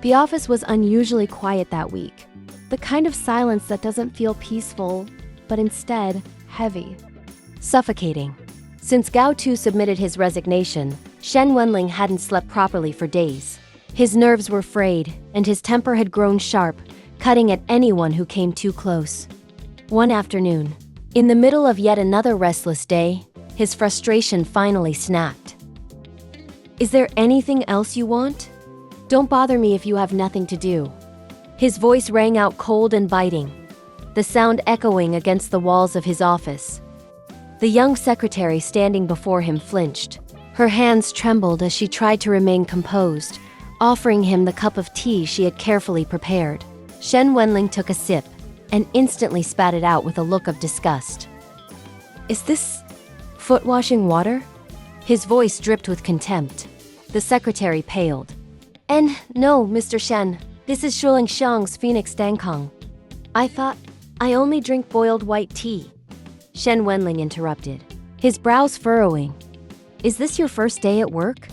The office was unusually quiet that week. The kind of silence that doesn't feel peaceful, but instead heavy. Suffocating. Since Gao Tu submitted his resignation, Shen Wenlang hadn't slept properly for days. His nerves were frayed, and his temper had grown sharp, cutting at anyone who came too close. One afternoon, in the middle of yet another restless day, his frustration finally snapped. "Is there anything else you want? Don't bother me if you have nothing to do." His voice rang out cold and biting, the sound echoing against the walls of his office. The young secretary standing before him flinched. Her hands trembled as she tried to remain composed, offering him the cup of tea she had carefully prepared. Shen Wenlang took a sip and instantly spat it out with a look of disgust. "Is this foot-washing water?" His voice dripped with contempt. The secretary paled. "No, Mr. Shen, this is Shuling Xiang's Phoenix Dangkong. I only drink boiled white tea." Shen Wenlang interrupted, his brows furrowing. "Is this your first day at work?"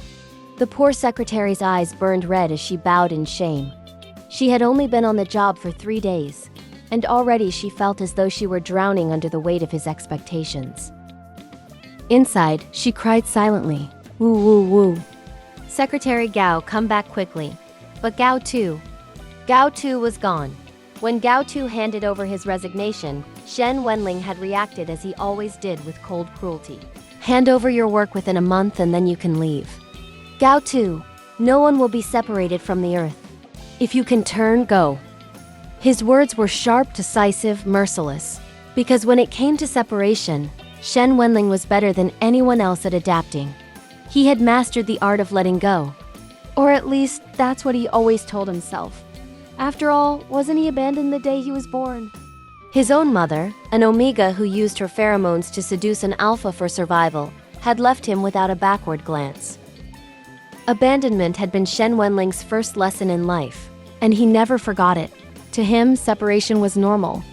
The poor secretary's eyes burned red as she bowed in shame. She had only been on the job for 3 days, and already she felt as though she were drowning under the weight of his expectations. Inside, she cried silently, "Woo, woo, woo." "Secretary Gao, come back quickly." But Gao Tu was gone. When Gao Tu handed over his resignation, Shen Wenlang had reacted as he always did, with cold cruelty. "Hand over your work within a month and then you can leave. Gao Tu, no one will be separated from the earth. If you can turn, go." His words were sharp, decisive, merciless. Because when it came to separation, Shen Wenlang was better than anyone else at adapting. He had mastered the art of letting go. Or at least, that's what he always told himself. After all, wasn't he abandoned the day he was born? His own mother, an omega who used her pheromones to seduce an alpha for survival, had left him without a backward glance. Abandonment had been Shen Wenlang's first lesson in life, and he never forgot it. To him, separation was normal,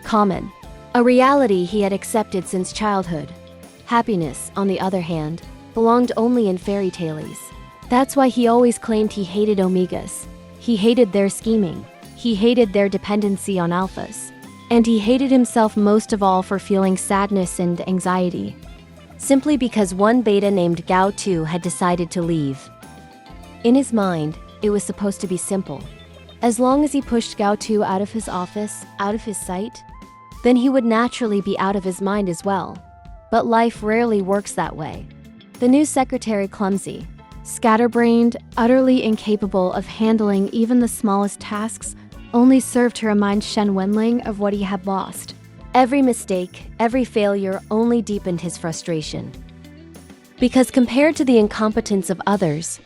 common, a reality he had accepted since childhood. Happiness, on the other hand, belonged only in fairy tales. That's why he always claimed he hated omegas. He hated their scheming, he hated their dependency on alphas, and he hated himself most of all for feeling sadness and anxiety, simply because one beta named Gao Tu had decided to leave. In his mind, it was supposed to be simple. As long as he pushed Gao Tu out of his office, out of his sight, then he would naturally be out of his mind as well. But life rarely works that way. The new secretary, clumsy, scatterbrained, utterly incapable of handling even the smallest tasks, only served to remind Shen Wenlang of what he had lost. Every mistake, every failure only deepened his frustration. Because compared to the incompetence of others,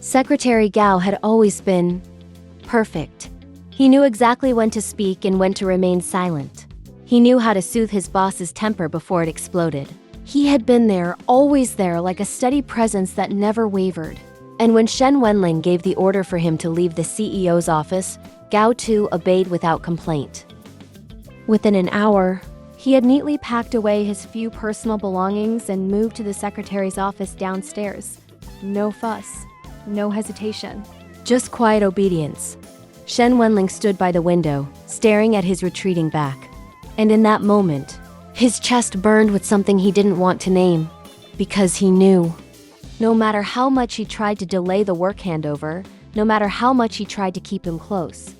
Secretary Gao had always been perfect. He knew exactly when to speak and when to remain silent. He knew how to soothe his boss's temper before it exploded. He had been there, always there, like a steady presence that never wavered. And when Shen Wenlang gave the order for him to leave the CEO's office, Gao Tu obeyed without complaint. Within an hour, he had neatly packed away his few personal belongings and moved to the secretary's office downstairs. No fuss, no hesitation, just quiet obedience. Shen Wenlang stood by the window, staring at his retreating back. And in that moment, his chest burned with something he didn't want to name, because he knew. No matter how much he tried to delay the work handover, no matter how much he tried to keep him close,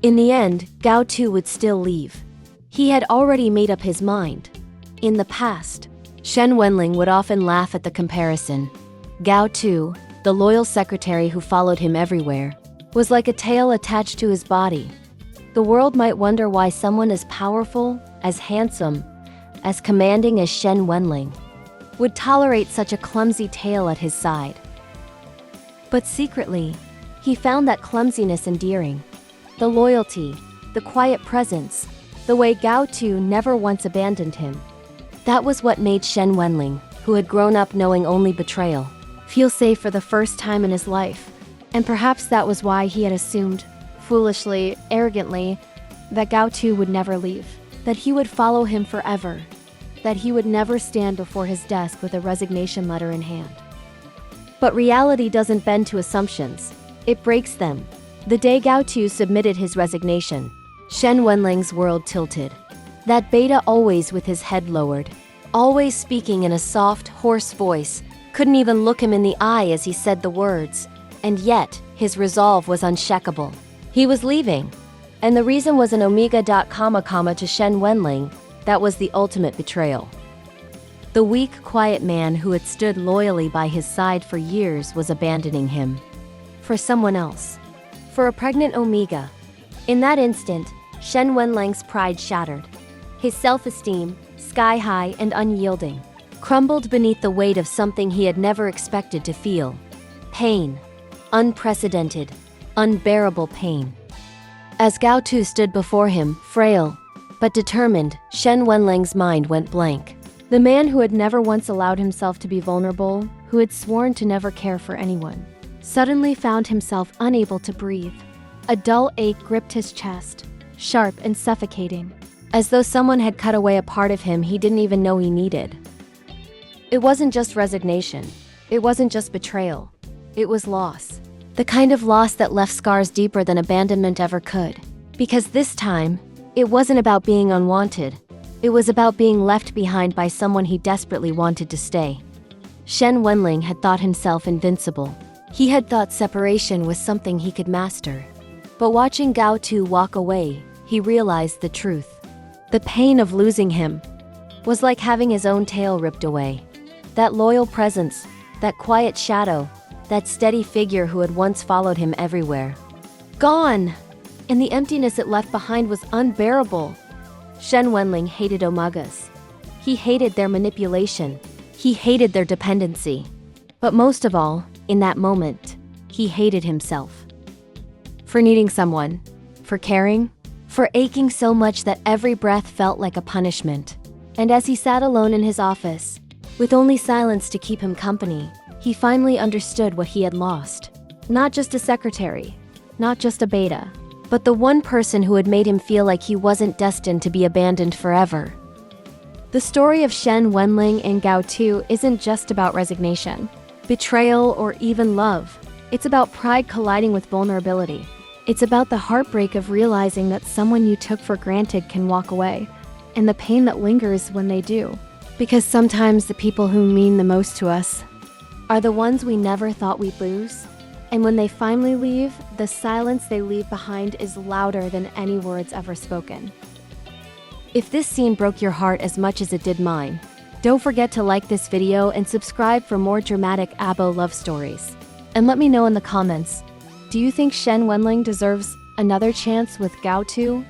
in the end, Gao Tu would still leave. He had already made up his mind. In the past, Shen Wenlang would often laugh at the comparison. Gao Tu, the loyal secretary who followed him everywhere, was like a tail attached to his body. The world might wonder why someone as powerful, as handsome, as commanding as Shen Wenlang would tolerate such a clumsy tail at his side. But secretly, he found that clumsiness endearing. The loyalty, the quiet presence, the way Gao Tu never once abandoned him. That was what made Shen Wenlang, who had grown up knowing only betrayal, feel safe for the first time in his life. And perhaps that was why he had assumed, foolishly, arrogantly, that Gao Tu would never leave, that he would follow him forever, that he would never stand before his desk with a resignation letter in hand. But reality doesn't bend to assumptions, it breaks them. The day Gao Tu submitted his resignation, Shen Wenlang's world tilted. That beta, always with his head lowered, always speaking in a soft, hoarse voice, couldn't even look him in the eye as he said the words, and yet his resolve was unshakable. He was leaving, and the reason was an omega comma to Shen Wenlang. That was the ultimate betrayal. The weak, quiet man who had stood loyally by his side for years was abandoning him. For someone else. For a pregnant omega. In that instant, Shen Wenlang's pride shattered. His self-esteem, sky-high and unyielding, crumbled beneath the weight of something he had never expected to feel. Pain. Unprecedented, unbearable pain. As Gao Tu stood before him, frail but determined, Shen Wenlang's mind went blank. The man who had never once allowed himself to be vulnerable, who had sworn to never care for anyone, suddenly found himself unable to breathe. A dull ache gripped his chest, sharp and suffocating, as though someone had cut away a part of him he didn't even know he needed. It wasn't just resignation. It wasn't just betrayal. It was loss. The kind of loss that left scars deeper than abandonment ever could. Because this time, it wasn't about being unwanted. It was about being left behind by someone he desperately wanted to stay. Shen Wenlang had thought himself invincible. He had thought separation was something he could master. But watching Gao Tu walk away, he realized the truth. The pain of losing him was like having his own tail ripped away. That loyal presence, that quiet shadow, that steady figure who had once followed him everywhere. Gone! And the emptiness it left behind was unbearable. Shen Wenlang hated omegas. He hated their manipulation. He hated their dependency. But most of all, in that moment, he hated himself. For needing someone. For caring. For aching so much that every breath felt like a punishment. And as he sat alone in his office, with only silence to keep him company, he finally understood what he had lost. Not just a secretary, not just a beta, but the one person who had made him feel like he wasn't destined to be abandoned forever. The story of Shen Wenlang and Gao Tu isn't just about resignation, betrayal, or even love. It's about pride colliding with vulnerability. It's about the heartbreak of realizing that someone you took for granted can walk away, and the pain that lingers when they do. Because sometimes the people who mean the most to us are the ones we never thought we'd lose. And when they finally leave, the silence they leave behind is louder than any words ever spoken. If this scene broke your heart as much as it did mine, don't forget to like this video and subscribe for more dramatic ABO love stories. And let me know in the comments, do you think Shen Wenlang deserves another chance with Gao Tu?